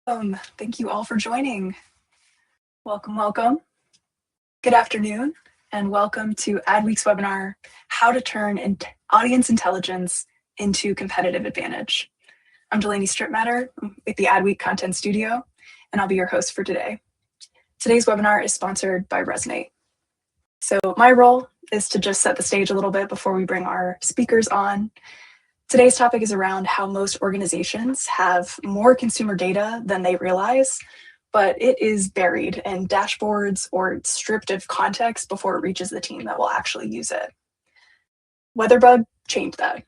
Thank you all for joining. Welcome, welcome. Good afternoon, and welcome to Adweek's webinar, How to Turn Audience Intelligence into Competitive Advantage. I'm Delaney Stripmatter with the Adweek Content Studio, and I'll be your host for today. Today's webinar is sponsored by Resonate. So my role is to just set the stage a little bit before we bring our speakers on. Today's topic is around how most organizations have more consumer data than they realize, but it is buried in dashboards or stripped of context before it reaches the team that will actually use it. WeatherBug changed that.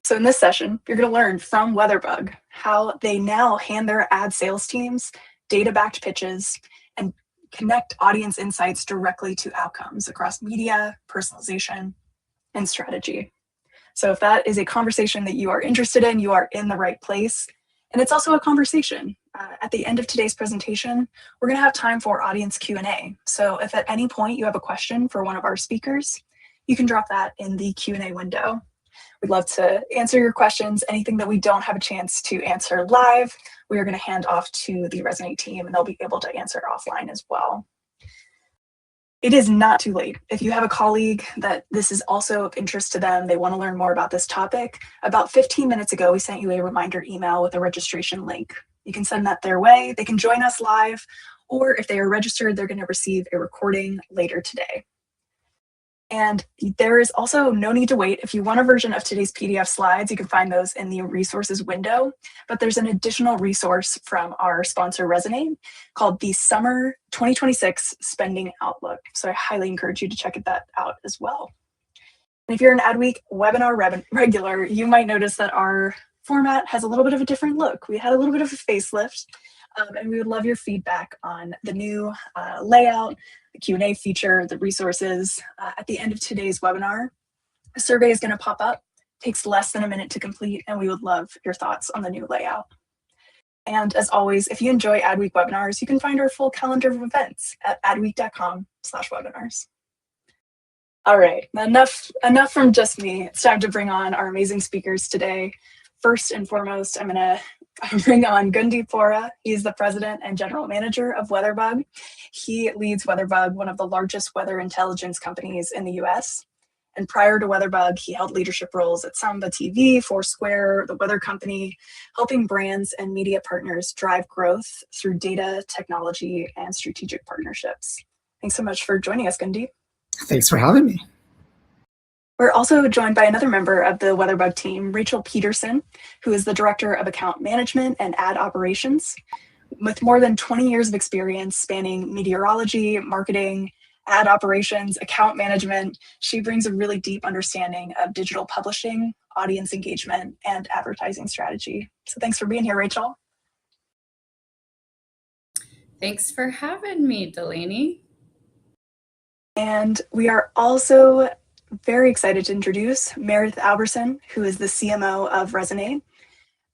So in this session, you're going to learn from WeatherBug how they now hand their ad sales teams data-backed pitches and connect audience insights directly to outcomes across media, personalization, and strategy. So if that is a conversation that you are interested in, you are in the right place. And it's also a conversation. At the end of today's presentation, we're going to have time for audience Q&A. So if at any point you have a question for one of our speakers, you can drop that in the Q&A window. We'd love to answer your questions. Anything that we don't have a chance to answer live, we are going to hand off to the Resonate team, and they'll be able to answer offline as well. It is not too late. If you have a colleague that this is also of interest to them, they want to learn more about this topic, about 15 minutes ago, we sent you a reminder email with a registration link. You can send that their way. They can join us live, or if they are registered, they're going to receive a recording later today. And there is also no need to wait. If you want a version of today's PDF slides, you can find those in the resources window. But there's an additional resource from our sponsor Resonate called the Summer 2026 Spending Outlook. So I highly encourage you to check that out as well. And if you're an Adweek webinar regular, you might notice that our format has a little bit of a different look. We had a little bit of a facelift, and we would love your feedback on the new layout, the Q&A feature, the resources. At the end of today's webinar, a survey is going to pop up. It takes less than a minute to complete, and we would love your thoughts on the new layout. And as always, if you enjoy Adweek webinars, you can find our full calendar of events at adweek.com/webinars. All right, enough from just me. It's time to bring on our amazing speakers today. First and foremost, I'm going to bring on Gundeep Hora. He's the president and general manager of WeatherBug. He leads WeatherBug, one of the largest weather intelligence companies in the US. And prior to WeatherBug, he held leadership roles at Samba TV, Foursquare, the Weather Company, helping brands and media partners drive growth through data, technology, and strategic partnerships. Thanks so much for joining us, Gundeep. Thanks for having me. We're also joined by another member of the WeatherBug team, Rachel Peterson, who is the Director of Account Management and Ad Operations. With more than 20 years of experience spanning meteorology, marketing, ad operations, account management, she brings a really deep understanding of digital publishing, audience engagement, and advertising strategy. So thanks for being here, Rachel. Thanks for having me, Delaney. And we are also very excited to introduce Meredith Albertson, who is the CMO of Resonate.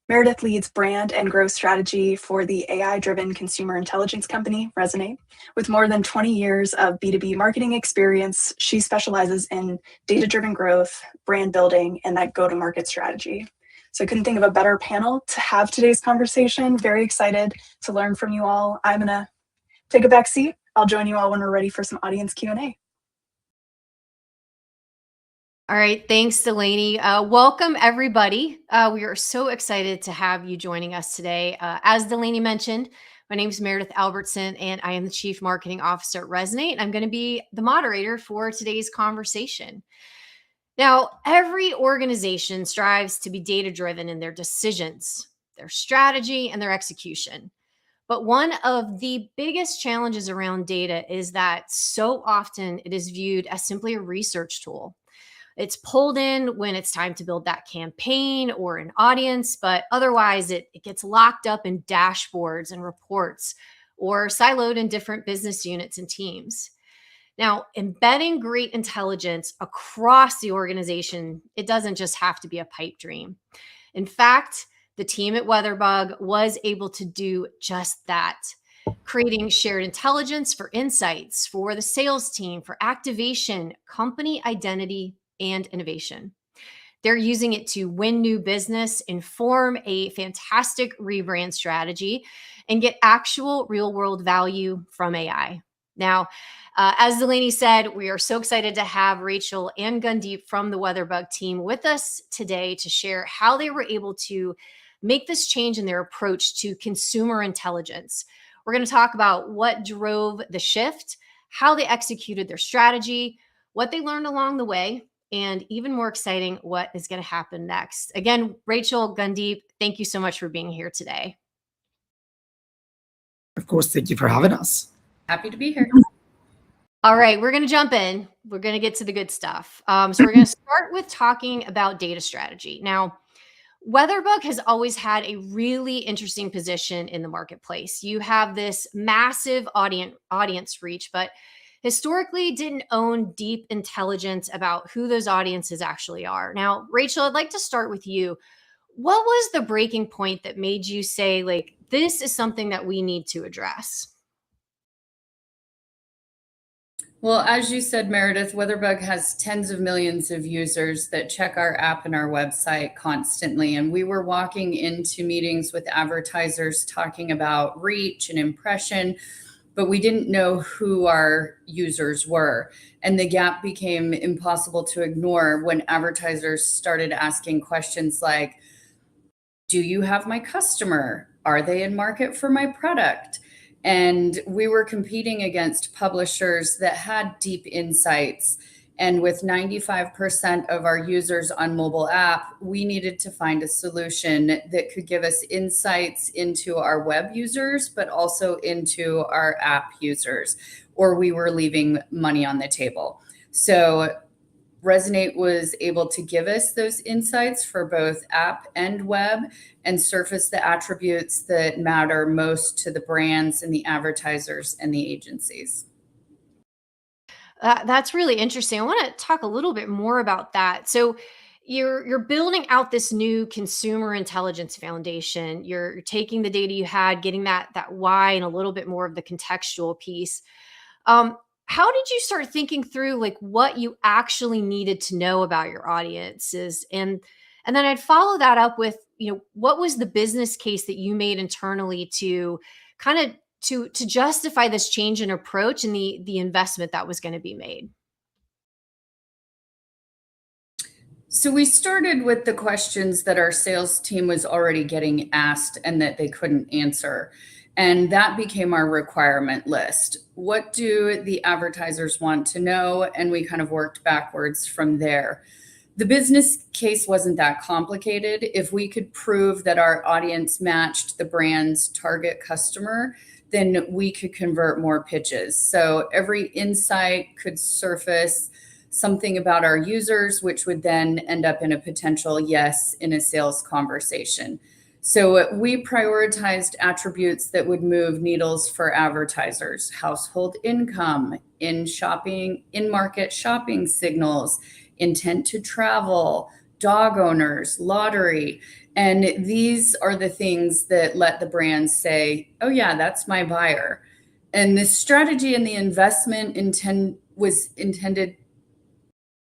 Meredith leads brand and growth strategy for the AI-driven consumer intelligence company, Resonate. With more than 20 years of B2B marketing experience, she specializes in data-driven growth, brand building, and that go-to-market strategy. So I couldn't think of a better panel to have today's conversation. Very excited to learn from you all. I'm going to take a back seat. I'll join you all when we're ready for some audience Q&A. All right, thanks, Delaney. Welcome, everybody. We are so excited to have you joining us today. As Delaney mentioned, my name is Meredith Albertson, and I am the Chief Marketing Officer at Resonate. I'm going to be the moderator for today's conversation. Now, every organization strives to be data-driven in their decisions, their strategy, and their execution. But one of the biggest challenges around data is that so often it is viewed as simply a research tool. It's pulled in when it's time to build that campaign or an audience, but otherwise it gets locked up in dashboards and reports or siloed in different business units and teams. Now, embedding great intelligence across the organization, it doesn't just have to be a pipe dream. In fact, the team at WeatherBug was able to do just that, creating shared intelligence for insights, for the sales team, for activation, company identity, and innovation. They're using it to win new business, inform a fantastic rebrand strategy, and get actual real world value from AI. Now, as Delaney said, we are so excited to have Rachel and Gundeep from the WeatherBug team with us today to share how they were able to make this change in their approach to consumer intelligence. We're going to talk about what drove the shift, how they executed their strategy, what they learned along the way, and even more exciting, what is going to happen next. Again, Rachel, Gundeep, thank you so much for being here today. Of course, thank you for having us. Happy to be here. All right, we're going to jump in. We're going to get to the good stuff. So we're going to start with talking about data strategy. Now, WeatherBug has always had a really interesting position in the marketplace. You have this massive audience reach, but historically didn't own deep intelligence about who those audiences actually are. Now, Rachel, I'd like to start with you. What was the breaking point that made you say, like, this is something that we need to address? Well, as you said, Meredith, WeatherBug has tens of millions of users that check our app and our website constantly. And we were walking into meetings with advertisers talking about reach and impression, but we didn't know who our users were. And the gap became impossible to ignore when advertisers started asking questions like, do you have my customer? Are they in market for my product? And we were competing against publishers that had deep insights. And with 95% of our users on mobile app, we needed to find a solution that could give us insights into our web users, but also into our app users, or we were leaving money on the table. So Resonate was able to give us those insights for both app and web and surface the attributes that matter most to the brands and the advertisers and the agencies. That's really interesting. I want to talk a little bit more about that. So you're building out this new consumer intelligence foundation. You're taking the data you had, getting that why and a little bit more of the contextual piece. How did you start thinking through like what you actually needed to know about your audiences? And then I'd follow that up with, what was the business case that you made internally to kind of to justify this change in approach and the investment that was going to be made? So we started with the questions that our sales team was already getting asked and that they couldn't answer. And that became our requirement list. What do the advertisers want to know? And we kind of worked backwards from there. The business case wasn't that complicated. If we could prove that our audience matched the brand's target customer, then we could convert more pitches. So every insight could surface something about our users, which would then end up in a potential yes in a sales conversation. So we prioritized attributes that would move needles for advertisers: household income, in-market shopping signals, intent to travel, dog owners, lottery. And these are the things that let the brands say, oh yeah, that's my buyer. And the strategy and the investment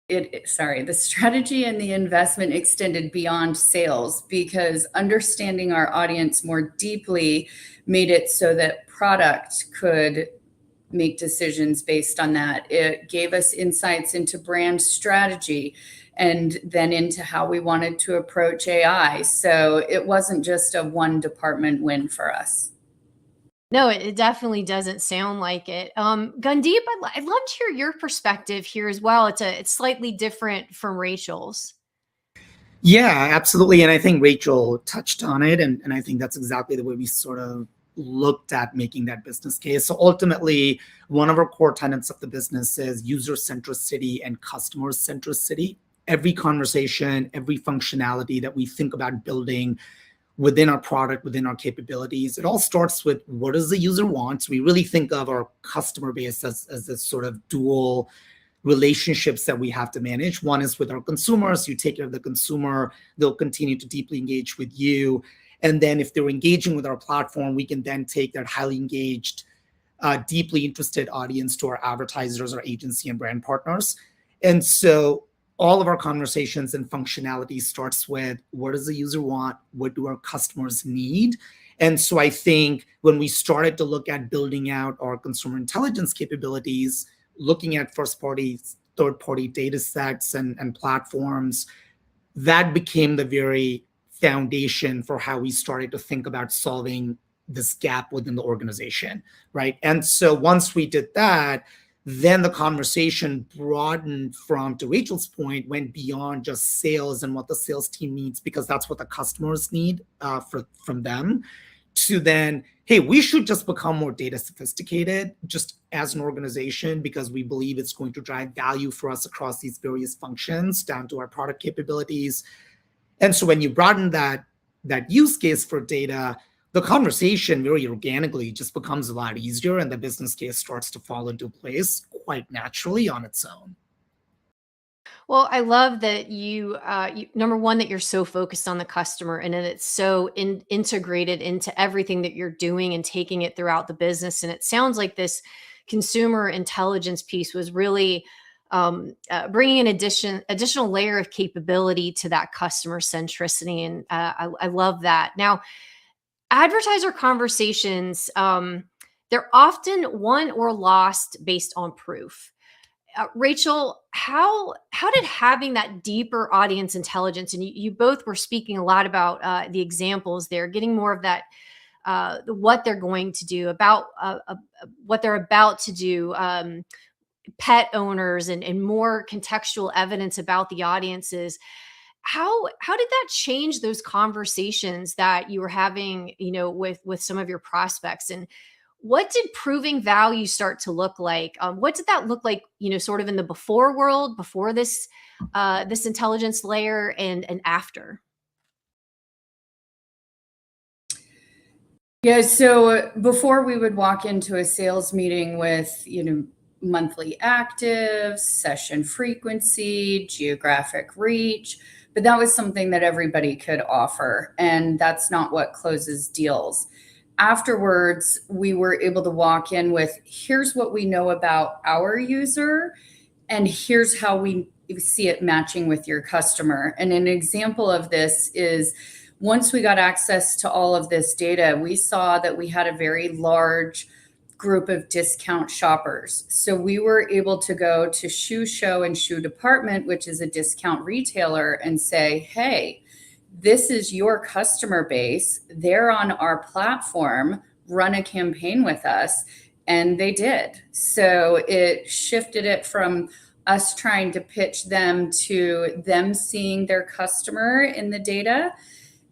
the strategy and the investment extended beyond sales, because understanding our audience more deeply made it so that product could make decisions based on that. It gave us insights into brand strategy and then into how we wanted to approach AI. So it wasn't just a one department win for us. No, it definitely doesn't sound like it. Gundeep, I'd love to hear your perspective here as well. It's slightly different from Rachel's. Yeah, absolutely. And I think Rachel touched on it. And I think that's exactly the way we sort of looked at making that business case. So ultimately, one of our core tenets of the business is user centricity and customer centricity. Every conversation, every functionality that we think about building within our product, within our capabilities, it all starts with what does the user want? So we really think of our customer base as this sort of dual relationships that we have to manage. One is with our consumers. You take care of the consumer, they'll continue to deeply engage with you. And then if they're engaging with our platform, we can then take that highly engaged, deeply interested audience to our advertisers, our agency and brand partners. And so all of our conversations and functionality starts with, what does the user want? What do our customers need? And so I think when we started to look at building out our consumer intelligence capabilities, looking at first-party, third-party data sets and platforms, that became the very foundation for how we started to think about solving this gap within the organization, right? And so once we did that, then the conversation broadened from, to Rachel's point, went beyond just sales and what the sales team needs, because that's what the customers need from them, to then, hey, we should just become more data sophisticated just as an organization, because we believe it's going to drive value for us across these various functions down to our product capabilities. And so when you broaden that use case for data, the conversation very organically just becomes a lot easier, and the business case starts to fall into place quite naturally on its own. Well, I love that number one, that you're so focused on the customer, and then it's so integrated into everything that you're doing and taking it throughout the business. And it sounds like this consumer intelligence piece was really bringing an additional layer of capability to that customer centricity. And I love that. Now, advertiser conversations, they're often won or lost based on proof. Rachel, how did having that deeper audience intelligence, and you both were speaking a lot about the examples there, getting more of that, what they're going to do, about what they're about to do, pet owners, and more contextual evidence about the audiences. How did that change those conversations that you were having, with some of your prospects? And what did proving value start to look like? What did that look like, sort of in the before world, before this intelligence layer, and after? Yeah, so before we would walk into a sales meeting with, monthly actives, session frequency, geographic reach, but that was something that everybody could offer, and that's not what closes deals. Afterwards, we were able to walk in with, here's what we know about our user, and here's how we see it matching with your customer. And an example of this is, once we got access to all of this data, we saw that we had a very large group of discount shoppers. So we were able to go to Shoe Show and Shoe Department, which is a discount retailer, and say, hey, this is your customer base. They're on our platform. Run a campaign with us. And they did. So it shifted it from us trying to pitch them to them seeing their customer in the data.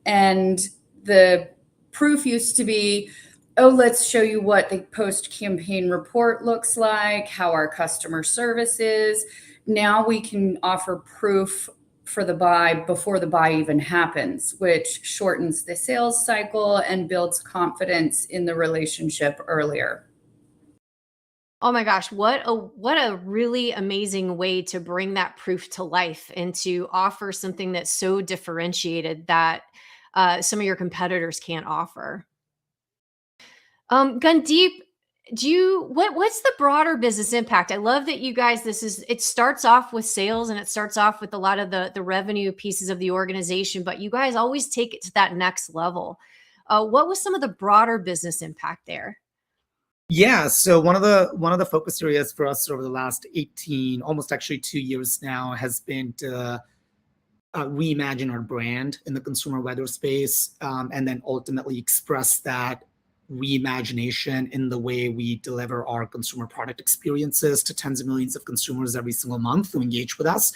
And the proof used to be, oh, let's show you what the post-campaign report looks like, how our customer service is. Now we can offer proof for the buy before the buy even happens, which shortens the sales cycle and builds confidence in the relationship earlier. Oh my gosh, what a really amazing way to bring that proof to life and to offer something that's so differentiated that some of your competitors can't offer. Gundeep, what's the broader business impact? I love that you guys, it starts off with sales and it starts off with a lot of the revenue pieces of the organization, but you guys always take it to that next level. What was some of the broader business impact there? Yeah, so one of the focus areas for us over the last 18, almost actually 2 years now, has been to reimagine our brand in the consumer weather space, and then ultimately express that reimagination in the way we deliver our consumer product experiences to tens of millions of consumers every single month who engage with us.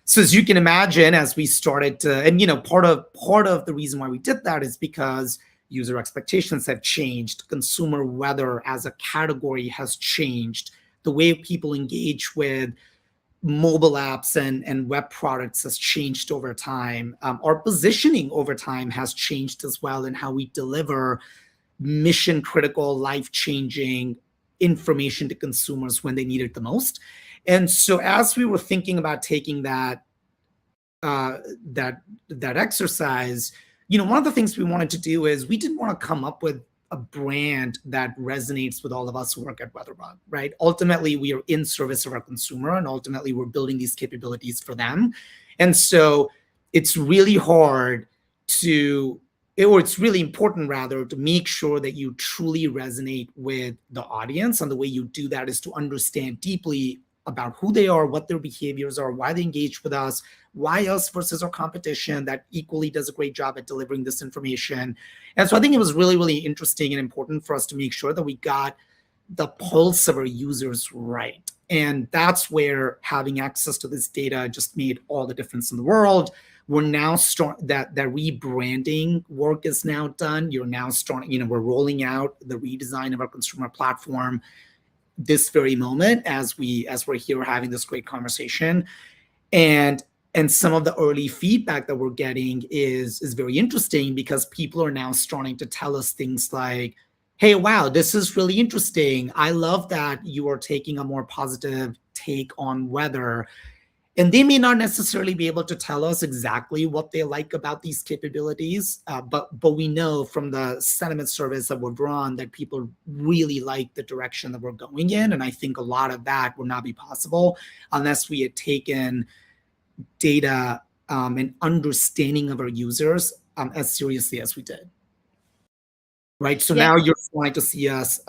So as you can imagine, as we started to, and part of the reason why we did that is because user expectations have changed. Consumer weather as a category has changed. The way people engage with mobile apps and web products has changed over time. Our positioning over time has changed as well in how we deliver mission critical, life-changing information to consumers when they need it the most. And so as we were thinking about taking that exercise, one of the things we wanted to do is we didn't want to come up with a brand that resonates with all of us who work at WeatherBug, right? Ultimately, we are in service of our consumer, and ultimately we're building these capabilities for them. And so it's really hard or it's really important rather to make sure that you truly resonate with the audience. And the way you do that is to understand deeply about who they are, what their behaviors are, why they engage with us, why us versus our competition that equally does a great job at delivering this information. And so I think it was really, really interesting and important for us to make sure that we got the pulse of our users right. And that's where having access to this data just made all the difference in the world. We're now that rebranding work is now done. You're now starting, we're rolling out the redesign of our consumer platform this very moment as we're here having this great conversation. And some of the early feedback that we're getting is very interesting, because people are now starting to tell us things like, hey, wow, this is really interesting. I love that you are taking a more positive take on weather. And they may not necessarily be able to tell us exactly what they like about these capabilities, but we know from the sentiment surveys that we've run that people really like the direction that we're going in. And I think a lot of that would not be possible unless we had taken data and understanding of our users as seriously as we did. Right. So now you're starting to see us,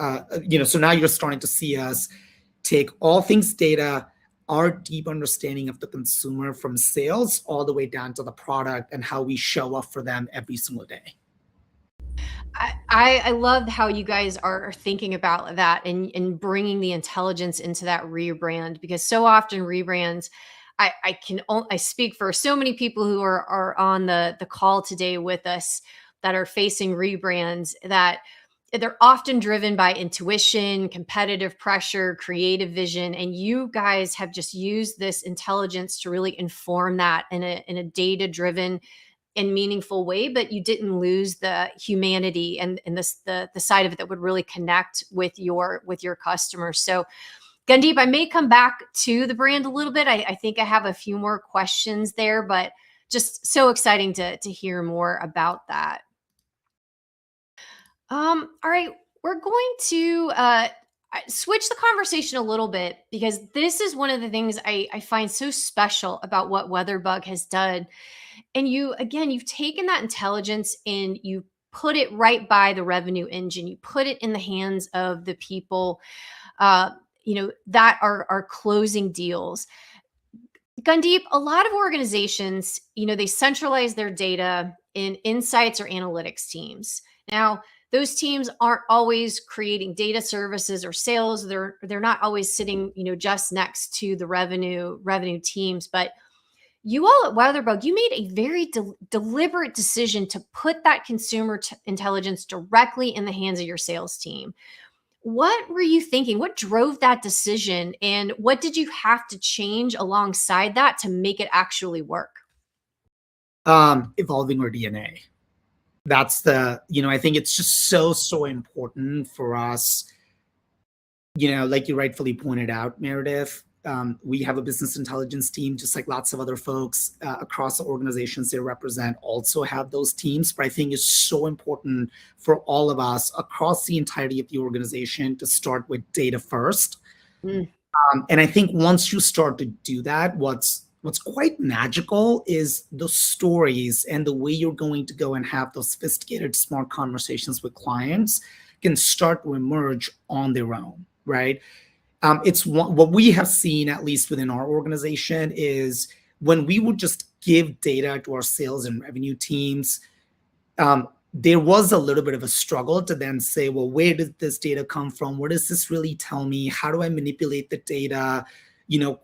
take all things data, our deep understanding of the consumer from sales all the way down to the product and how we show up for them every single day. I love how you guys are thinking about that and bringing the intelligence into that rebrand, because so often rebrands, I speak for so many people who are on the call today with us that are facing rebrands, that they're often driven by intuition, competitive pressure, creative vision. And you guys have just used this intelligence to really inform that in a data-driven and meaningful way, but you didn't lose the humanity and the side of it that would really connect with your customers. So Gundeep, I may come back to the brand a little bit. I think I have a few more questions there, but just so exciting to hear more about that. All right, we're going to switch the conversation a little bit, because this is one of the things I find so special about what WeatherBug has done. And you've taken that intelligence and you put it right by the revenue engine. You put it in the hands of the people, that are closing deals. Gundeep, a lot of organizations, they centralize their data in insights or analytics teams. Now, those teams aren't always creating data services or sales. They're not always sitting, just next to the revenue teams. But you all at WeatherBug, you made a very deliberate decision to put that consumer intelligence directly in the hands of your sales team. What were you thinking? What drove that decision? And what did you have to change alongside that to make it actually work? Evolving our DNA. That's I think it's just so important for us. Like you rightfully pointed out, Meredith, we have a business intelligence team, just like lots of other folks across the organizations they represent also have those teams. But I think it's so important for all of us across the entirety of the organization to start with data first. And I think once you start to do that, what's quite magical is the stories and the way you're going to go and have those sophisticated, smart conversations with clients can start to emerge on their own, right? It's what we have seen, at least within our organization, is when we would just give data to our sales and revenue teams, there was a little bit of a struggle to then say, well, where did this data come from? What does this really tell me? How do I manipulate the data?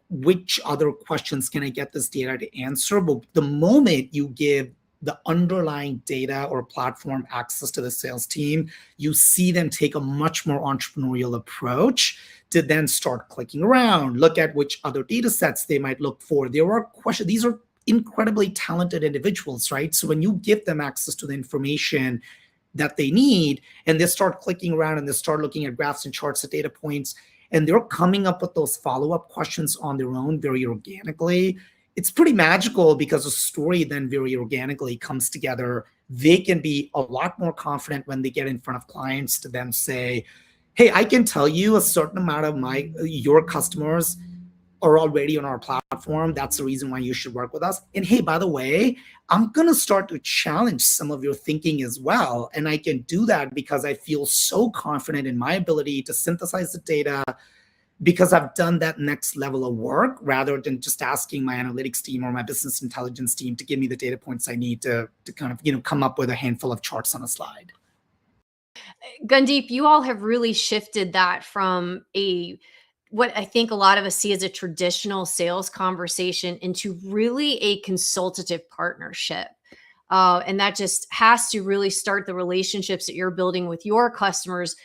Which other questions can I get this data to answer? But the moment you give the underlying data or platform access to the sales team, you see them take a much more entrepreneurial approach to then start clicking around, look at which other data sets they might look for. There are questions. These are incredibly talented individuals, right? So when you give them access to the information that they need, and they start clicking around and they start looking at graphs and charts and data points, and they're coming up with those follow-up questions on their own very organically, it's pretty magical, because a story then very organically comes together they can be a lot more confident when they get in front of clients to then say, hey, I can tell you a certain amount of your customers are already on our platform. That's the reason why you should work with us. And hey, by the way, I'm going to start to challenge some of your thinking as well. And I can do that because I feel so confident in my ability to synthesize the data, because I've done that next level of work rather than just asking my analytics team or my business intelligence team to give me the data points I need to kind of, come up with a handful of charts on a slide. Gundeep, you all have really shifted that from what I think a lot of us see as a traditional sales conversation into really a consultative partnership. And that just has to really start the relationships that you're building with your customers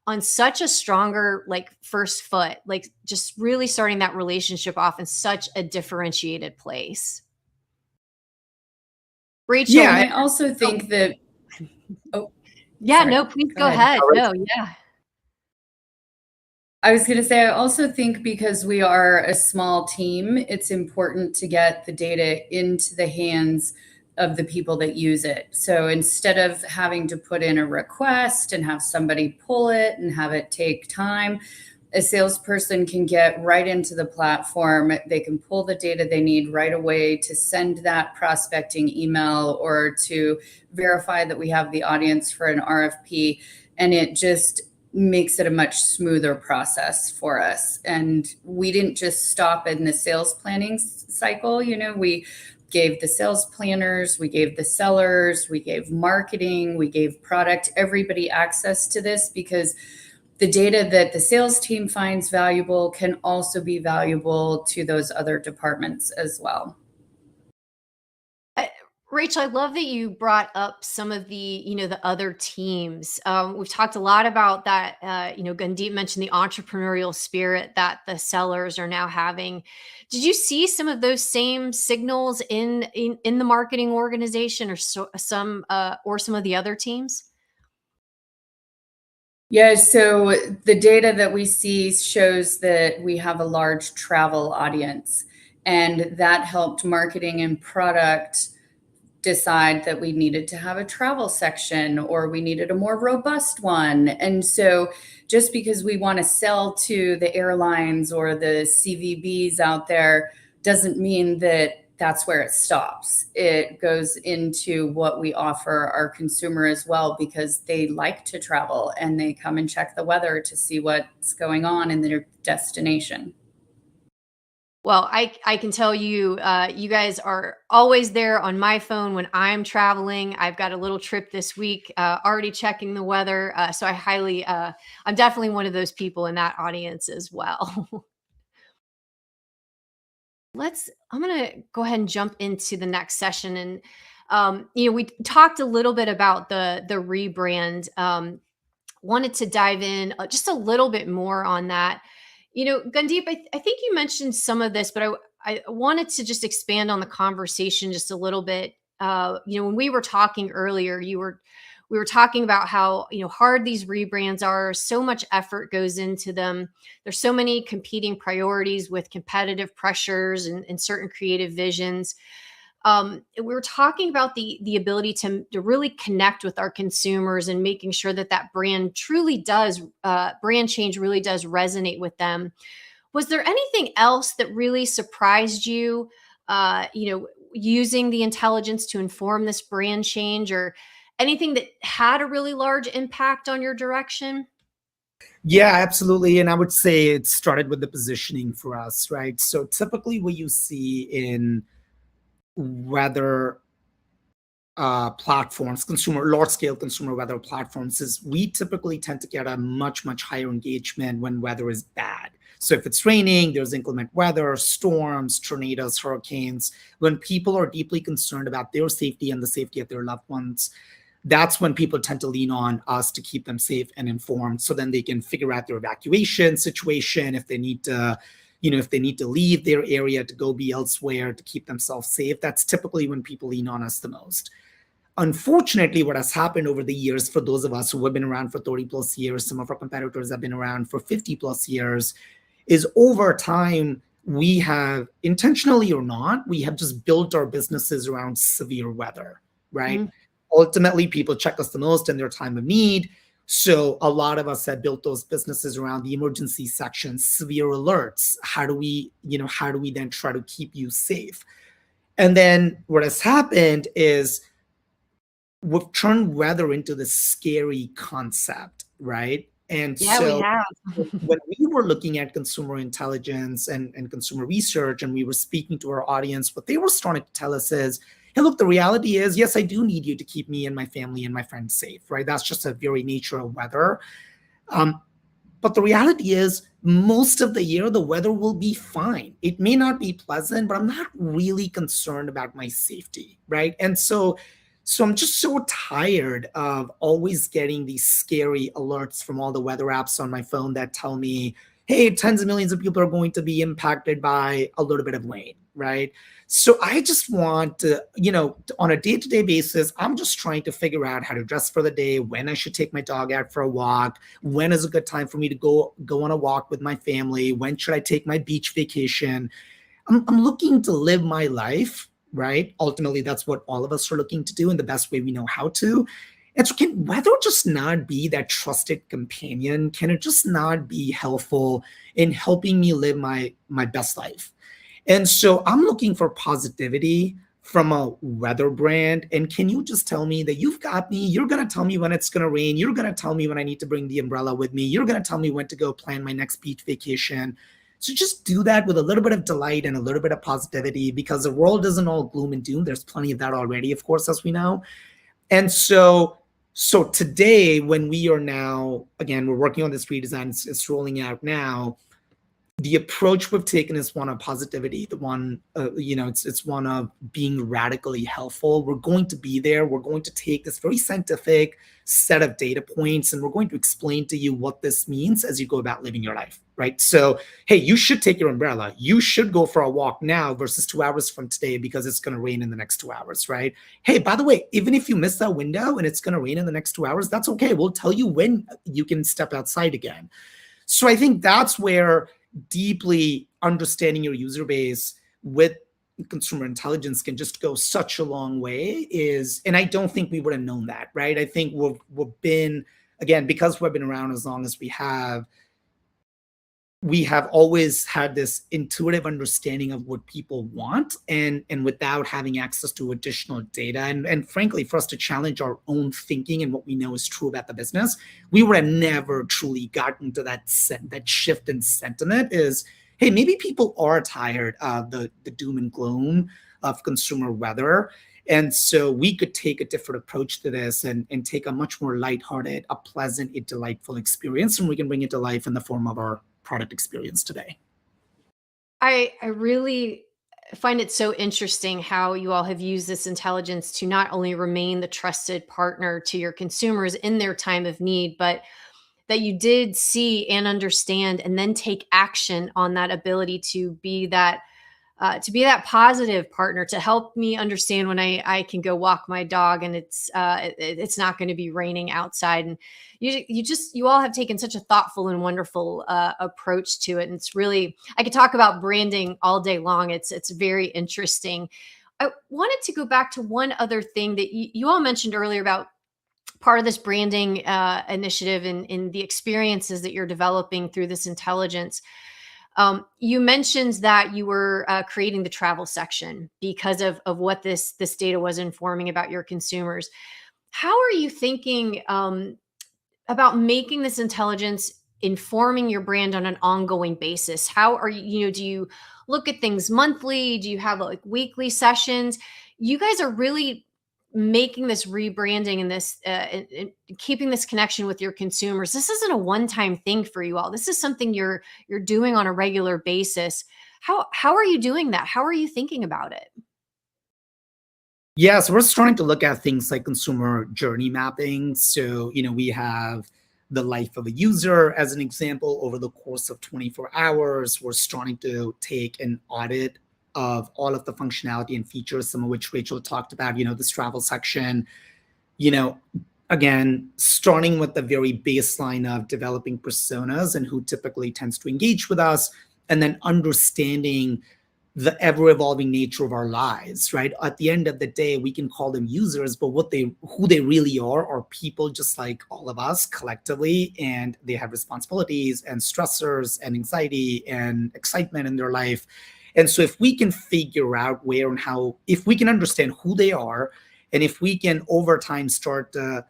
on such a stronger, first foot, just really starting that relationship off in such a differentiated place. Rachel. Yeah, and I also think that, yeah, sorry. No, please go ahead. No, yeah. I was going to say, I also think because we are a small team, it's important to get the data into the hands of the people that use it. So instead of having to put in a request and have somebody pull it and have it take time, a salesperson can get right into the platform. They can pull the data they need right away to send that prospecting email or to verify that we have the audience for an RFP. And it just makes it a much smoother process for us. And we didn't just stop in the sales planning cycle. We gave the sales planners, we gave the sellers, we gave marketing, we gave product, everybody access to this, because the data that the sales team finds valuable can also be valuable to those other departments as well. Rachel, I love that you brought up some of the other teams. We've talked a lot about that. Gundeep mentioned the entrepreneurial spirit that the sellers are now having. Did you see some of those same signals in the marketing organization, or some of the other teams? Yeah, so the data that we see shows that we have a large travel audience, and that helped marketing and product decide that we needed to have a travel section, or we needed a more robust one. And so just because we want to sell to the airlines or the CVBs out there doesn't mean that that's where it stops. It goes into what we offer our consumer as well, because they like to travel and they come and check the weather to see what's going on in their destination. Well, I can tell you, you guys are always there on my phone when I'm traveling. I've got a little trip this week, already checking the weather. So I'm definitely one of those people in that audience as well. I'm going to go ahead and jump into the next session. And, we talked a little bit about the rebrand. Wanted to dive in just a little bit more on that. Gundeep, I think you mentioned some of this, but I wanted to just expand on the conversation just a little bit. When we were talking earlier, we were talking about how, hard these rebrands are. So much effort goes into them. There's so many competing priorities with competitive pressures and certain creative visions. We were talking about the ability to really connect with our consumers and making sure that brand truly does, brand change really does resonate with them. Was there anything else that really surprised you, using the intelligence to inform this brand change, or anything that had a really large impact on your direction? Yeah, absolutely. And I would say it started with the positioning for us, right? So typically what you see in weather platforms, large-scale consumer weather platforms, is we typically tend to get a much, much higher engagement when weather is bad. So if it's raining, there's inclement weather, storms, tornadoes, hurricanes. When people are deeply concerned about their safety and the safety of their loved ones, that's when people tend to lean on us to keep them safe and informed, so then they can figure out their evacuation situation, if they need to leave their area to go be elsewhere to keep themselves safe. That's typically when people lean on us the most. Unfortunately, what has happened over the years, for those of us who have been around for 30 plus years, some of our competitors have been around for 50 plus years, is over time, we have, intentionally or not, we have just built our businesses around severe weather, right? Mm-hmm. ultimately people check us the most in their time of need. So a lot of us had built those businesses around the emergency section, severe alerts. How do we then try to keep you safe? And then what has happened is we've turned weather into this scary concept, right? And Yeah, we so have. when we were looking at consumer intelligence and consumer research, and we were speaking to our audience, what they were starting to tell us is, hey, look, the reality is, yes, I do need you to keep me and my family and my friends safe, right? That's just a very nature of weather. But the reality is, most of the year, the weather will be fine. It may not be pleasant, but I'm not really concerned about my safety, right? And so I'm just so tired of always getting these scary alerts from all the weather apps on my phone that tell me, hey, tens of millions of people are going to be impacted by a little bit of rain, right? So I just want to, on a day-to-day basis, I'm just trying to figure out how to dress for the day, when I should take my dog out for a walk, when is a good time for me to go on a walk with my family, when should I take my beach vacation. I'm looking to live my life, right? Ultimately, that's what all of us are looking to do in the best way we know how to. And so can weather just not be that trusted companion? Can it just not be helpful in helping me live my best life? And so I'm looking for positivity from a weather brand. And can you just tell me that you've got me? You're going to tell me when it's going to rain. You're going to tell me when I need to bring the umbrella with me. You're going to tell me when to go plan my next beach vacation. So just do that with a little bit of delight and a little bit of positivity, because the world isn't all gloom and doom. There's plenty of that already, of course, as we know. And so today, when we are now, again, we're working on this redesign, it's rolling out now. The approach we've taken is one of positivity, the one, it's one of being radically helpful. We're going to be there. We're going to take this very scientific set of data points, and we're going to explain to you what this means as you go about living your life, right? So, hey, you should take your umbrella. You should go for a walk now versus 2 hours from today, because it's going to rain in the next 2 hours, right? Hey, by the way, even if you miss that window and it's going to rain in the next 2 hours, that's okay. We'll tell you when you can step outside again. So I think that's where deeply understanding your user base with consumer intelligence can just go such a long way and I don't think we would have known that, right? I think we've been, again, because we've been around as long as we have always had this intuitive understanding of what people want, and without having access to additional data and frankly, for us to challenge our own thinking and what we know is true about the business, we would have never truly gotten to that shift in sentiment is, hey, maybe people are tired of the doom and gloom of consumer weather. And so we could take a different approach to this and take a much more lighthearted, a pleasant, a delightful experience, and we can bring it to life in the form of our product experience today. I really find it so interesting how you all have used this intelligence to not only remain the trusted partner to your consumers in their time of need, but that you did see and understand and then take action on that ability to be that positive partner, to help me understand when I can go walk my dog and it's not going to be raining outside. And you all have taken such a thoughtful and wonderful approach to it. And it's really, I could talk about branding all day long. It's very interesting. I wanted to go back to one other thing that you all mentioned earlier about part of this branding initiative and in the experiences that you're developing through this intelligence. You mentioned that you were creating the travel section because of what this data was informing about your consumers. How are you thinking about making this intelligence informing your brand on an ongoing basis? How are you, do you look at things monthly? Do you have like weekly sessions? You guys are really making this rebranding and this and keeping this connection with your consumers. This isn't a one-time thing for you all. This is something you're doing on a regular basis. How are you doing that? How are you thinking about it? Yeah, so we're starting to look at things like consumer journey mapping. So, we have the life of a user as an example over the course of 24 hours. We're starting to take an audit of all of the functionality and features, some of which Rachel talked about, this travel section, again, starting with the very baseline of developing personas and who typically tends to engage with us, and then understanding the ever-evolving nature of our lives, right? At the end of the day, we can call them users, but who they really are people just like all of us collectively, and they have responsibilities and stressors and anxiety and excitement in their life. And so if we can figure out where and how, if we can understand who they are, and if we can over time start to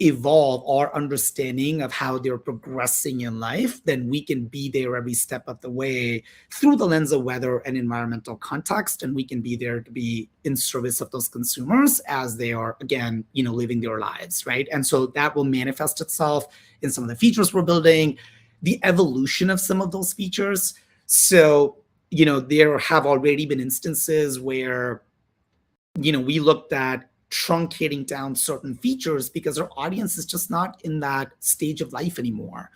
evolve our understanding of how they're progressing in life, then we can be there every step of the way through the lens of weather and environmental context. And we can be there to be in service of those consumers as they are, again, living their lives, right? And so that will manifest itself in some of the features we're building, the evolution of some of those features. So, there have already been instances where, we looked at truncating down certain features because our audience is just not in that stage of life anymore.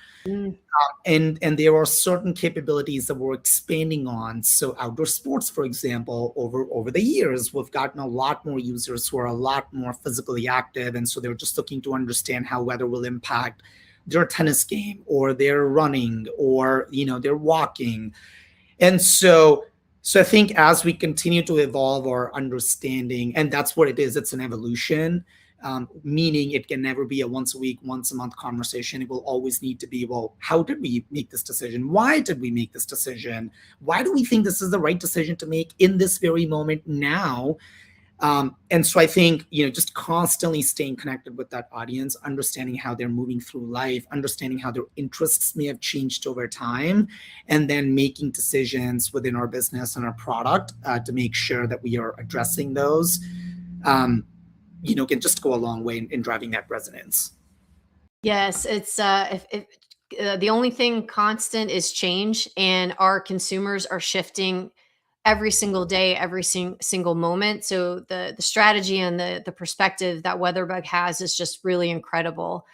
And there are certain capabilities that we're expanding on. So outdoor sports, for example, over the years, we've gotten a lot more users who are a lot more physically active. And so they're just looking to understand how weather will impact their tennis game or their running or, their walking. And so I think as we continue to evolve our understanding, and that's what it is, it's an evolution, meaning it can never be a once a week, once a month conversation. It will always need to be, well, how did we make this decision? Why did we make this decision? Why do we think this is the right decision to make in this very moment now? And so I think, just constantly staying connected with that audience, understanding how they're moving through life, understanding how their interests may have changed over time, and then making decisions within our business and our product to make sure that we are addressing those, can just go a long way in driving that resonance. Yes, it's if the only thing constant is change, and our consumers are shifting every single day, every single moment. So the strategy and the perspective that WeatherBug has is just really incredible.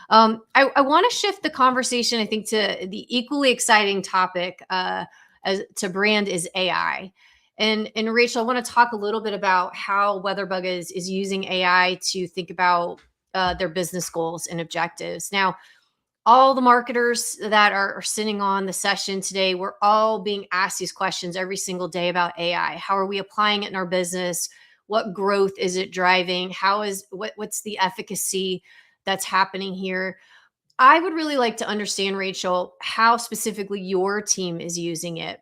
I want to shift the conversation, I think, to the equally exciting topic as to brand is AI. And Rachel, I want to talk a little bit about how WeatherBug is using AI to think about their business goals and objectives. Now, all the marketers that are sitting on the session today, we're all being asked these questions every single day about AI. How are we applying it in our business? What growth is it driving? What's the efficacy that's happening here? I would really like to understand, Rachel, how specifically your team is using it.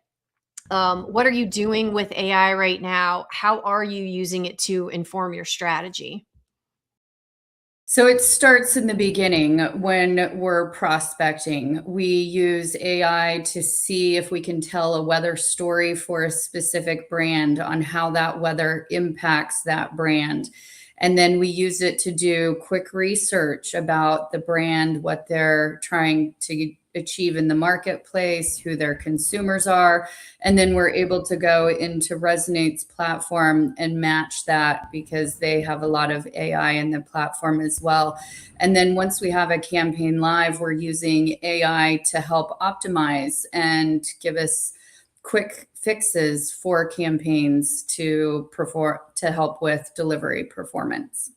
What are you doing with AI right now? How are you using it to inform your strategy? So it starts in the beginning when we're prospecting. We use AI to see if we can tell a weather story for a specific brand on how that weather impacts that brand. And then we use it to do quick research about the brand, what they're trying to achieve in the marketplace, who their consumers are. And then we're able to go into Resonate's platform and match that because they have a lot of AI in the platform as well. And then once we have a campaign live, we're using AI to help optimize and give us quick fixes for campaigns to help with delivery performance.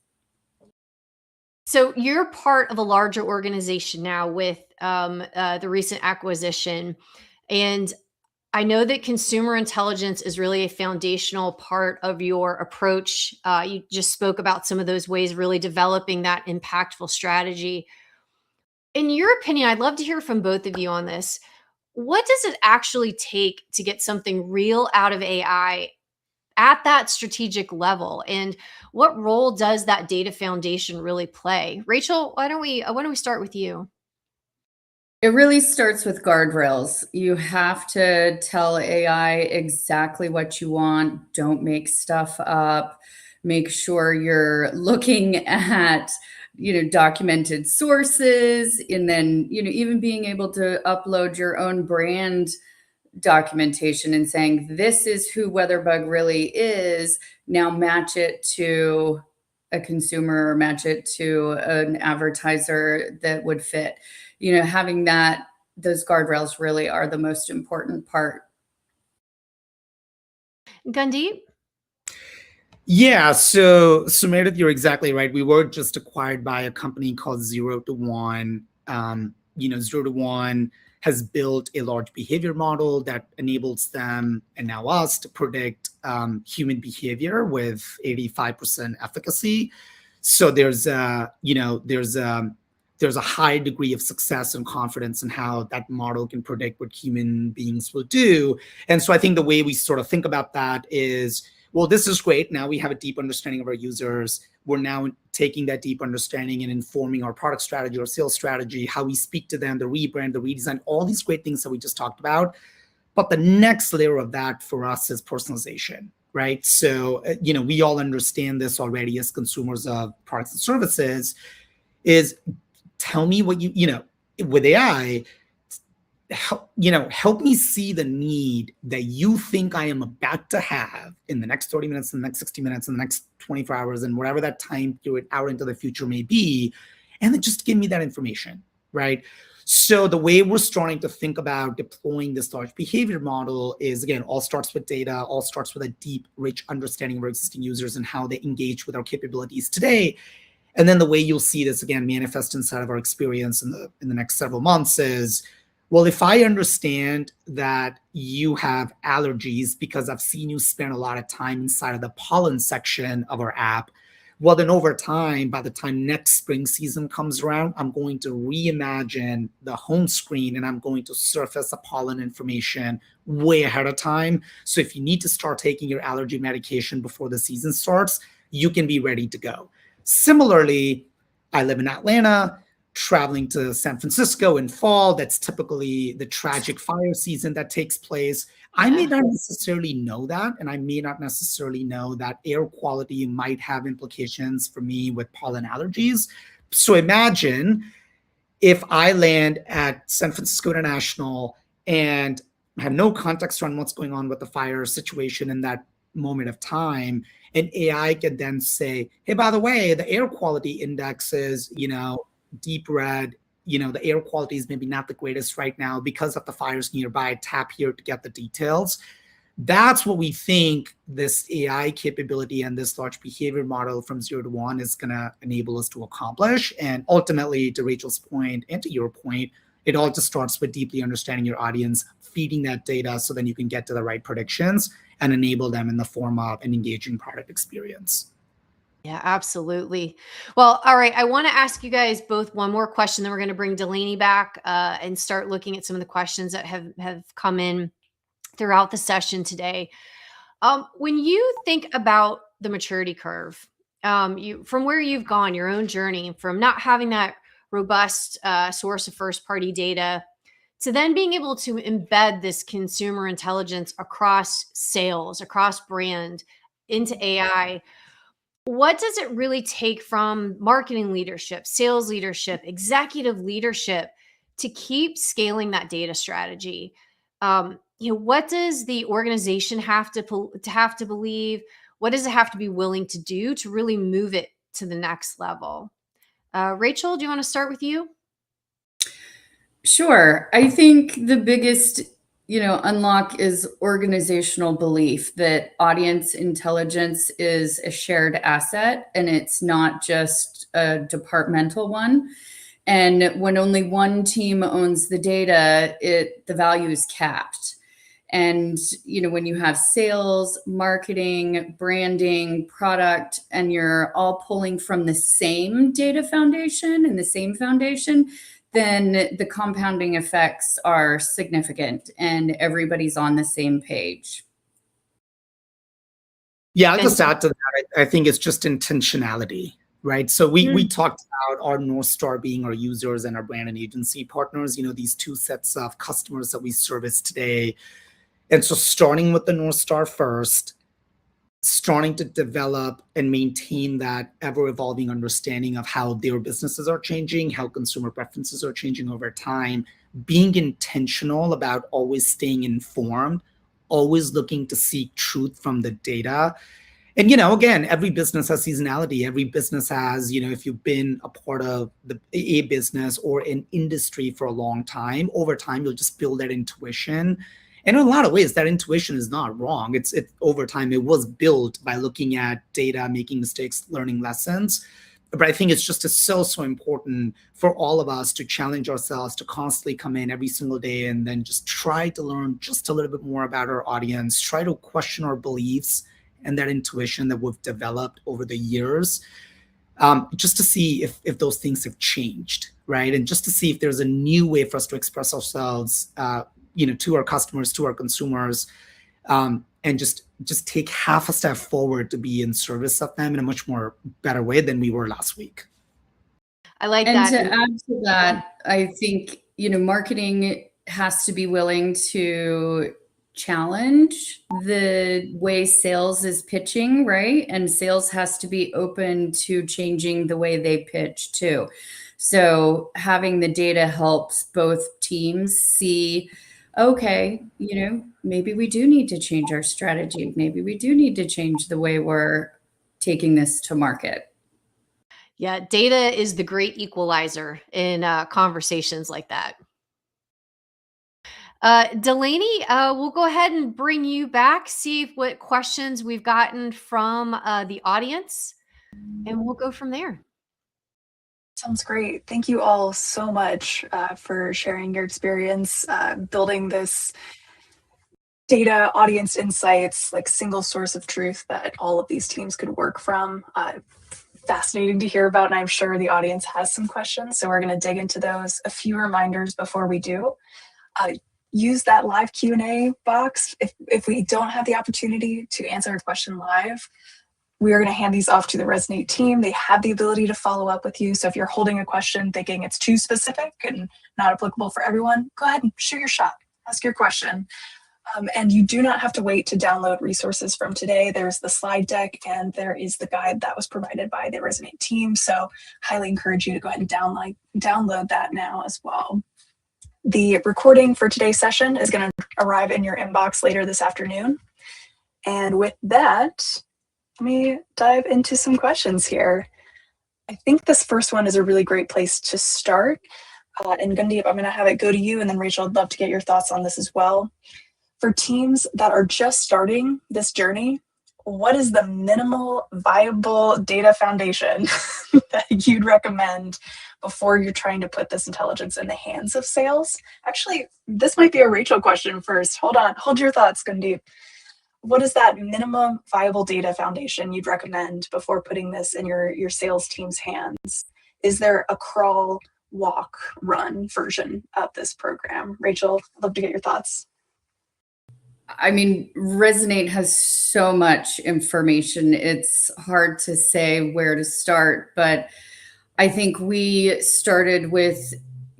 So you're part of a larger organization now with the recent acquisition, and I know that consumer intelligence is really a foundational part of your approach. You just spoke about some of those ways, really developing that impactful strategy. In your opinion, I'd love to hear from both of you on this. What does it actually take to get something real out of AI at that strategic level, and what role does that data foundation really play? Rachel, why don't we start with you? It really starts with guardrails. You have to tell AI exactly what you want. Don't make stuff up. Make sure you're looking at, documented sources, and then, even being able to upload your own brand documentation and saying, this is who WeatherBug really is. Now match it to a consumer or match it to an advertiser that would fit. Having those guardrails really are the most important part. Gundeep? Yeah, so Meredith, you're exactly right. We were just acquired by a company called 0 to 1. 0 to 1 has built a large behavior model that enables them and now us to predict human behavior with 85% efficacy. So there's a high degree of success and confidence in how that model can predict what human beings will do. And so I think the way we sort of think about that is, well, this is great. Now we have a deep understanding of our users. We're now taking that deep understanding and informing our product strategy or sales strategy, how we speak to them, the rebrand, the redesign, all these great things that we just talked about. But the next layer of that for us is personalization, right? So, we all understand this already as consumers of products and services, is tell me what with AI, help me see the need that you think I am about to have in the next 30 minutes, in the next 60 minutes, in the next 24 hours, and whatever that time period out into the future may be, and then just give me that information, right? So the way we're starting to think about deploying this large behavior model is, again, all starts with data, all starts with a deep, rich understanding of our existing users and how they engage with our capabilities today. And then the way you'll see this, again, manifest inside of our experience in the next several months is, well, if I understand that you have allergies because I've seen you spend a lot of time inside of the pollen section of our app, well, then over time, by the time next spring season comes around, I'm going to reimagine the home screen and I'm going to surface the pollen information way ahead of time. So if you need to start taking your allergy medication before the season starts, you can be ready to go. Similarly, I live in Atlanta. Traveling to San Francisco in fall, that's typically the tragic fire season that takes place. I may not necessarily know that, and I may not necessarily know that air quality might have implications for me with pollen allergies. So imagine if I land at San Francisco International and have no context around what's going on with the fire situation in that moment of time, and AI can then say, hey, by the way, the air quality index is, deep red, the air quality is maybe not the greatest right now because of the fires nearby. Tap here to get the details. That's what we think this AI capability and this large behavior model from 0 to 1 is going to enable us to accomplish. And ultimately, to Rachel's point and to your point, it all just starts with deeply understanding your audience, feeding that data so then you can get to the right predictions and enable them in the form of an engaging product experience. Yeah, absolutely. Well, all right. I want to ask you guys both one more question. Then we're going to bring Delaney back and start looking at some of the questions that have come in throughout the session today. When you think about the maturity curve, from where you've gone, your own journey, from not having that robust source of first-party data to then being able to embed this consumer intelligence across sales, across brand, into AI, what does it really take from marketing leadership, sales leadership, executive leadership to keep scaling that data strategy? What does the organization have to believe? What does it have to be willing to do to really move it to the next level? Rachel, do you want to start with you? Sure. I think the biggest unlock is organizational belief that audience intelligence is a shared asset and it's not just a departmental one. And when only one team owns the data, the value is capped. And, when you have sales, marketing, branding, product, and you're all pulling from the same data foundation and the same foundation, then the compounding effects are significant and everybody's on the same page. Yeah, I'll just add to that. I think it's just intentionality, right? So we talked about our North Star being our users and our brand and agency partners, these two sets of customers that we service today. And so starting with the North Star first, starting to develop and maintain that ever-evolving understanding of how their businesses are changing, how consumer preferences are changing over time, being intentional about always staying informed, always looking to seek truth from the data. And, again, every business has seasonality. Every business has, if you've been a part of a business or an industry for a long time, over time, you'll just build that intuition. And in a lot of ways, that intuition is not wrong. It's over time, it was built by looking at data, making mistakes, learning lessons. But I think it's just so important for all of us to challenge ourselves, to constantly come in every single day and then just try to learn just a little bit more about our audience, try to question our beliefs and that intuition that we've developed over the years, just to see if those things have changed, right? And just to see if there's a new way for us to express ourselves, to our customers, to our consumers, and just take half a step forward to be in service of them in a much more better way than we were last week. I like and that. And to add to that, I think, marketing has to be willing to challenge the way sales is pitching, right? And sales has to be open to changing the way they pitch too. So having the data helps both teams see, okay, maybe we do need to change our strategy. Maybe we do need to change the way we're taking this to market. Yeah, data is the great equalizer in conversations like that. Delaney, we'll go ahead and bring you back, see what questions we've gotten from the audience, and we'll go from there. Sounds great. Thank you all so much for sharing your experience building this data audience insights, like single source of truth that all of these teams could work from. Fascinating to hear about, and I'm sure the audience has some questions, so we're going to dig into those. A few reminders before we do. Use that live Q&A box. If we don't have the opportunity to answer a question live, we are going to hand these off to the Resonate team. They have the ability to follow up with you. So if you're holding a question thinking it's too specific and not applicable for everyone, go ahead and shoot your shot. Ask your question. And you do not have to wait to download resources from today. There's the slide deck and there is the guide that was provided by the Resonate team. So highly encourage you to go ahead and download that now as well. The recording for today's session is going to arrive in your inbox later this afternoon. And with that, let me dive into some questions here. I think this first one is a really great place to start. And Gundeep, I'm going to have it go to you, and then Rachel, I'd love to get your thoughts on this as well. For teams that are just starting this journey, what is the minimal viable data foundation that you'd recommend before you're trying to put this intelligence in the hands of sales? Actually, this might be a Rachel question first. Hold your thoughts, Gundeep. What is that minimum viable data foundation you'd recommend before putting this in your sales team's hands? Is there a crawl, walk, run version of this program? Rachel, I'd love to get your thoughts. I mean, Resonate has so much information. It's hard to say where to start, but I think we started with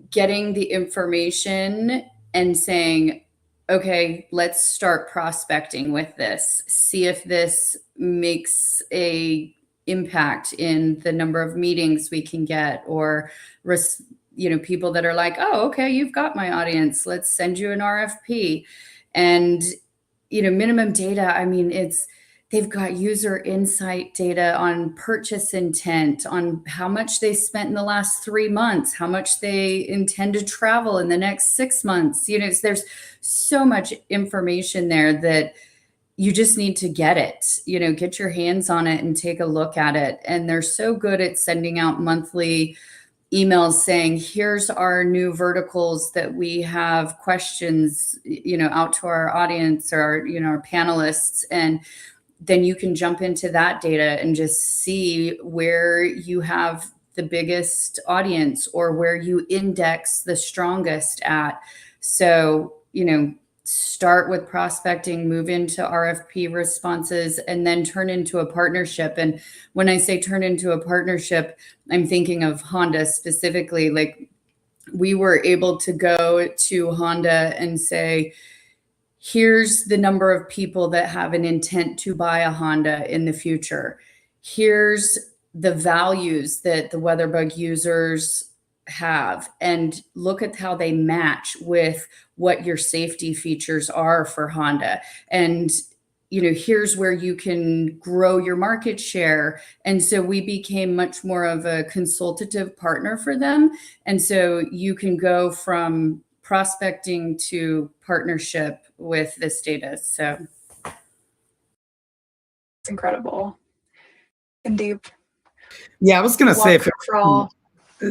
getting the information and saying, okay, let's start prospecting with this. See if this makes a impact in the number of meetings we can get, or people that are like, oh, okay, you've got my audience. Let's send you an RFP. And, minimum data, I mean, they've got user insight data on purchase intent, on how much they spent in the last 3 months, how much they intend to travel in the next 6 months. There's so much information there that you just need to get it, get your hands on it and take a look at it. And they're so good at sending out monthly emails saying, here's our new verticals that we have questions, out to our audience or our panelists. And then you can jump into that data and just see where you have the biggest audience or where you index the strongest at. So, start with prospecting, move into RFP responses, and then turn into a partnership. And when I say turn into a partnership, I'm thinking of Honda specifically. Like, we were able to go to Honda and say, here's the number of people that have an intent to buy a Honda in the future. Here's the values that the WeatherBug users have, and look at how they match with what your safety features are for Honda. And, here's where you can grow your market share. And so we became much more of a consultative partner for them. And so you can go from prospecting to partnership with this data. So it's incredible. Gundeep. Yeah, I was gonna say Walk, crawl.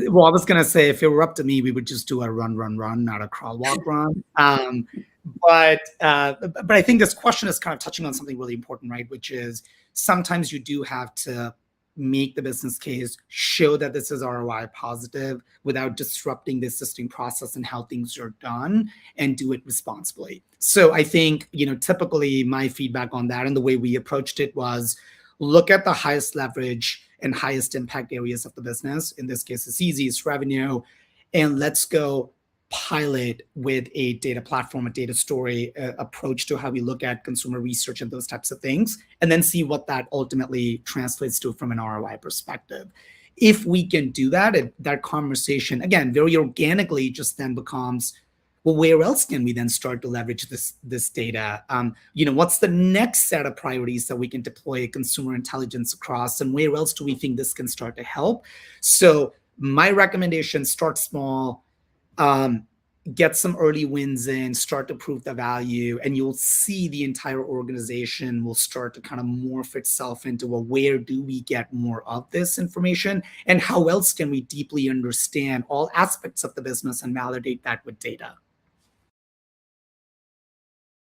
well, I was gonna say if it were up to me, we would just do a run, not a crawl, walk, run. But I think this question is kind of touching on something really important, right? Which is sometimes you do have to make the business case, show that this is ROI positive without disrupting the existing process and how things are done, and do it responsibly. So I think, typically my feedback on that and the way we approached it was look at the highest leverage and highest impact areas of the business. In this case, it's easy, it's revenue. And let's go pilot with a data platform, a data story approach to how we look at consumer research and those types of things, and then see what that ultimately translates to from an ROI perspective. If we can do that, that conversation, again, very organically just then becomes, well, where else can we then start to leverage this data? What's the next set of priorities that we can deploy consumer intelligence across, and where else do we think this can start to help? So my recommendation, start small, get some early wins in, start to prove the value, and you'll see the entire organization will start to kind of morph itself into, well, where do we get more of this information, and how else can we deeply understand all aspects of the business and validate that with data?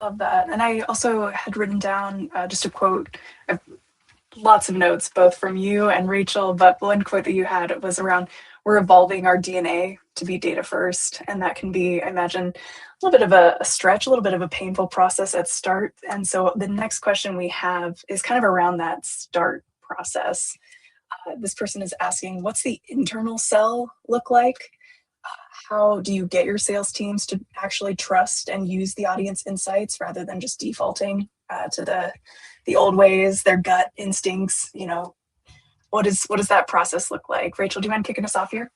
Love that. And I also had written down just a quote. I've lots of notes, both from you and Rachel, but one quote that you had was around, we're evolving our DNA to be data first. And that can be, I imagine, a little bit of a stretch, a little bit of a painful process at start. And so the next question we have is kind of around that start process. This person is asking, what's the internal sell look like? How do you get your sales teams to actually trust and use the audience insights rather than just defaulting to the old ways, their gut instincts? What does that process look like? Rachel, do you mind kicking us off here?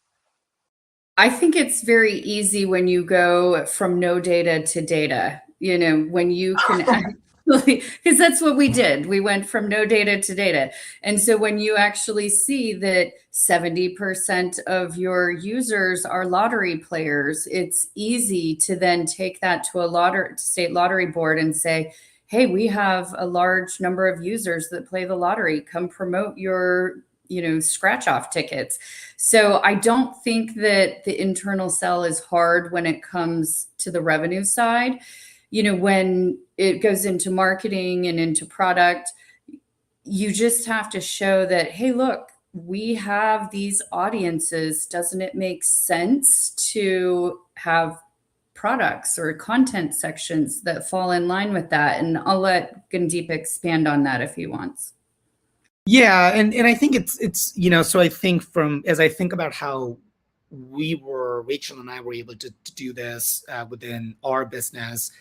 I think it's very easy when you go from no data to data, when you can actually, because that's what we did. We went from no data to data. And so when you actually see that 70% of your users are lottery players, it's easy to then take that to a state lottery board and say, hey, we have a large number of users that play the lottery. Come promote your scratch off tickets. So I don't think that the internal sell is hard when it comes to the revenue side. When it goes into marketing and into product, you just have to show that, hey, look, we have these audiences. Doesn't it make sense to have products or content sections that fall in line with that? And I'll let Gundeep expand on that if he wants. Yeah, and I think it's so I think as I think about how Rachel and I were able to do this within our business,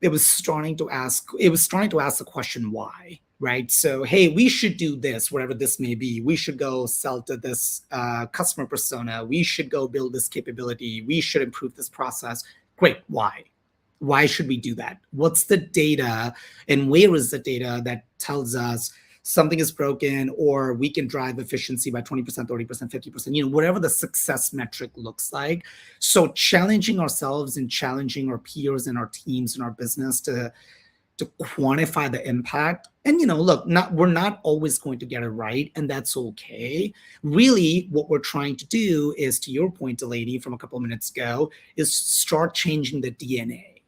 it was starting to ask the question why, right? So, hey, we should do this, whatever this may be. We should go sell to this customer persona. We should go build this capability. We should improve this process. Great, why? Why should we do that? What's the data, and where is the data that tells us something is broken, or we can drive efficiency by 20%, 30%, 50%, whatever the success metric looks like. So challenging ourselves and challenging our peers and our teams and our business to quantify the impact. And, look, we're not always going to get it right, and that's okay. Really, what we're trying to do is, to your point, Delaney, from a couple of minutes ago, is start changing the DNA,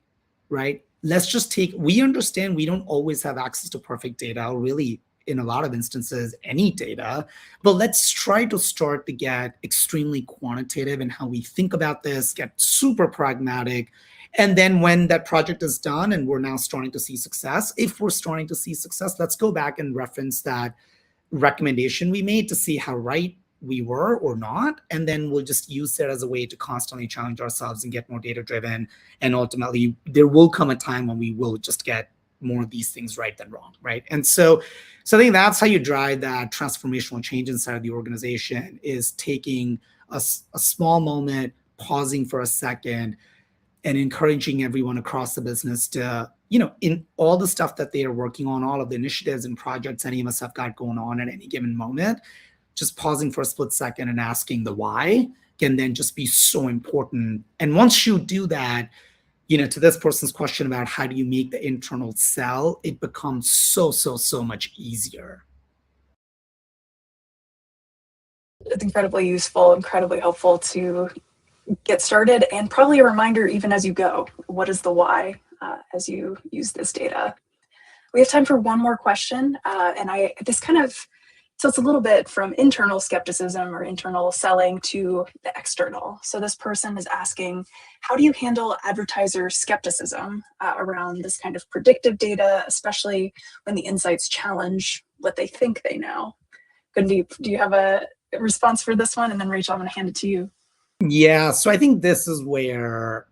right? We understand we don't always have access to perfect data, or really, in a lot of instances, any data, but let's try to start to get extremely quantitative in how we think about this, get super pragmatic. And then when that project is done and we're now starting to see success, if we're starting to see success, let's go back and reference that recommendation we made to see how right we were or not. And then we'll just use that as a way to constantly challenge ourselves and get more data driven. And ultimately, there will come a time when we will just get more of these things right than wrong, right? And so I think that's how you drive that transformational change inside of the organization, is taking a small moment, pausing for a second, and encouraging everyone across the business to, in all the stuff that they are working on, all of the initiatives and projects any of us have got going on at any given moment, just pausing for a split second and asking the why can then just be so important. And once you do that, to this person's question about how do you make the internal sell, it becomes so much easier. It's incredibly useful, incredibly helpful to get started, and probably a reminder even as you go. What is the why as you use this data? We have time for one more question, and this kind of tilts a little bit from internal skepticism or internal selling to the external. So this person is asking, how do you handle advertiser skepticism around this kind of predictive data, especially when the insights challenge what they think they know? Gundeep, do you have a response for this one? And then Rachel, I'm going to hand it to you. Yeah, so I think this is where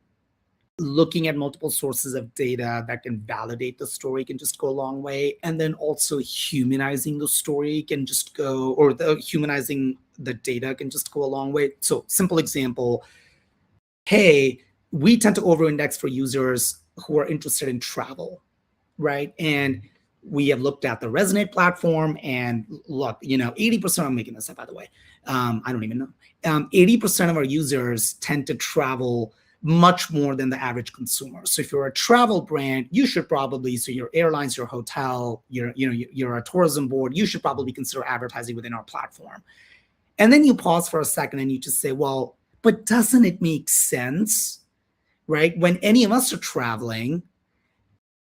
looking at multiple sources of data that can validate the story can just go a long way. And then also humanizing the story can just go, or humanizing the data can just go a long way. So simple example, hey, we tend to over-index for users who are interested in travel, right? And we have looked at the Resonate platform, and look, 80%, I'm making this up, by the way. I don't even know. 80% of our users tend to travel much more than the average consumer. So if you're a travel brand, you should probably, so your airlines, your hotel, you're a tourism board, you should probably consider advertising within our platform. And then you pause for a second and you just say, well, but doesn't it make sense, right? When any of us are traveling,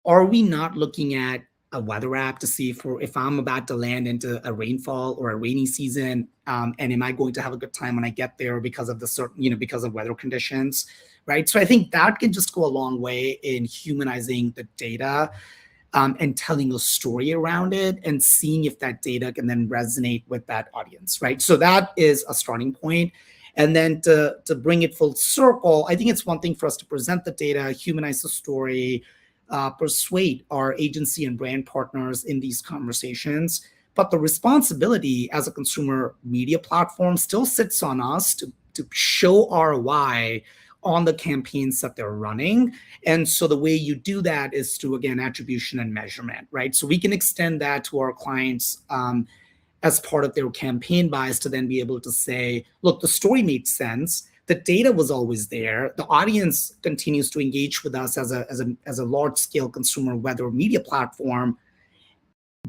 are we not looking at a weather app to see if I'm about to land into a rainfall or a rainy season, and am I going to have a good time when I get there because of because of weather conditions, right? So I think that can just go a long way in humanizing the data, and telling a story around it and seeing if that data can then resonate with that audience, right? So that is a starting point. And then to bring it full circle, I think it's one thing for us to present the data, humanize the story, persuade our agency and brand partners in these conversations. But the responsibility as a consumer media platform still sits on us to show ROI on the campaigns that they're running. And so the way you do that is through, again, attribution and measurement, right? So we can extend that to our clients as part of their campaign buys to then be able to say, look, the story made sense. The data was always there. The audience continues to engage with us as a large-scale consumer weather media platform.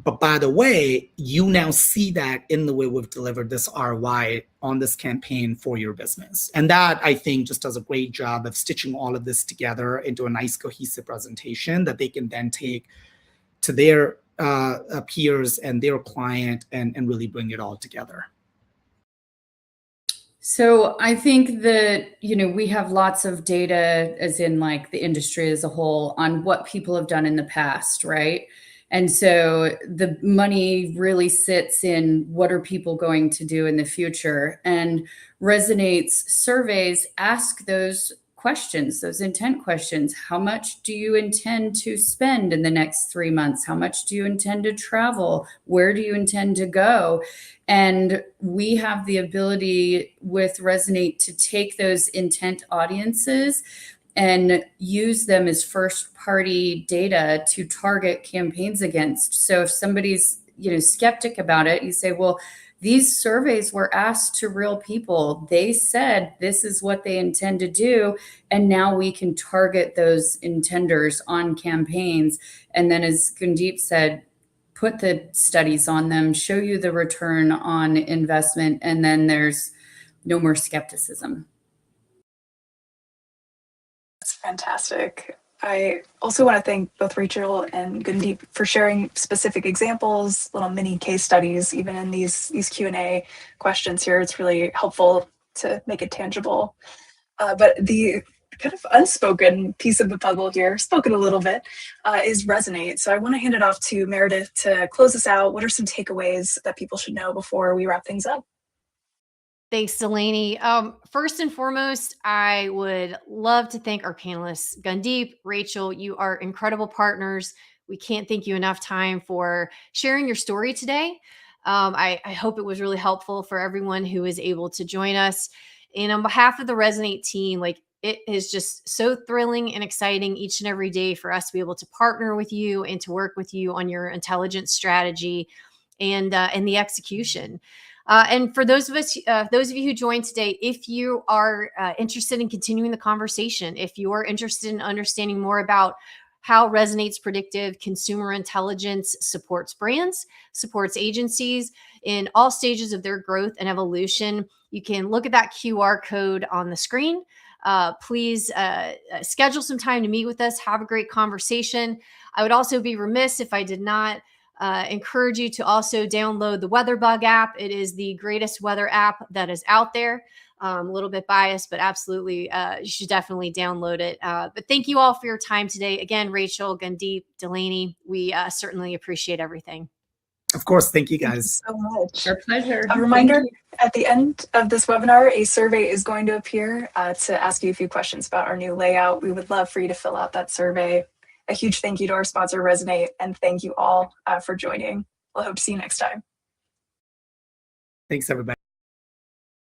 But by the way, you now see that in the way we've delivered this ROI on this campaign for your business. And that, I think, just does a great job of stitching all of this together into a nice cohesive presentation that they can then take to their peers and their client and really bring it all together. So I think that, we have lots of data, as in like the industry as a whole, on what people have done in the past, right? And so the money really sits in what are people going to do in the future. And Resonate's surveys ask those questions, those intent questions. How much do you intend to spend in the next 3 months? How much do you intend to travel? Where do you intend to go? And we have the ability with Resonate to take those intent audiences and use them as first party data to target campaigns against. So if somebody's, skeptic about it, you say, well, these surveys were asked to real people. They said this is what they intend to do. And now we can target those intenders on campaigns. And then, as Gundeep said, put the studies on them, show you the return on investment, and then there's no more skepticism. That's fantastic. I also want to thank both Rachel and Gundeep for sharing specific examples, little mini case studies, even in these Q&A questions here. It's really helpful to make it tangible. But the kind of unspoken piece of the puzzle here, spoken a little bit, is Resonate. So I want to hand it off to Meredith to close us out. What are some takeaways that people should know before we wrap things up? Thanks, Delaney. First and foremost, I would love to thank our panelists, Gundeep, Rachel. You are incredible partners. We can't thank you enough time for sharing your story today. I hope it was really helpful for everyone who is able to join us. And on behalf of the Resonate team, it is just so thrilling and exciting each and every day for us to be able to partner with you and to work with you on your intelligence strategy and the execution. And for those of you who joined today, if you are interested in continuing the conversation, if you are interested in understanding more about how Resonate's predictive consumer intelligence supports brands, supports agencies in all stages of their growth and evolution. You can look at that QR code on the screen. Please schedule some time to meet with us, have a great conversation. I would also be remiss if I did not encourage you to also download the WeatherBug app. It is the greatest weather app that is out there. A little bit biased, but absolutely, you should definitely download it. But thank you all for your time today. Again, Rachel, Gundeep, Delaney, we certainly appreciate everything. Of course. Thank you, guys. Thank you so much. Our pleasure. A reminder, at the end of this webinar, a survey is going to appear to ask you a few questions about our new layout. We would love for you to fill out that survey. A huge thank you to our sponsor, Resonate, and thank you all for joining. We'll hope to see you next time. Thanks, everybody.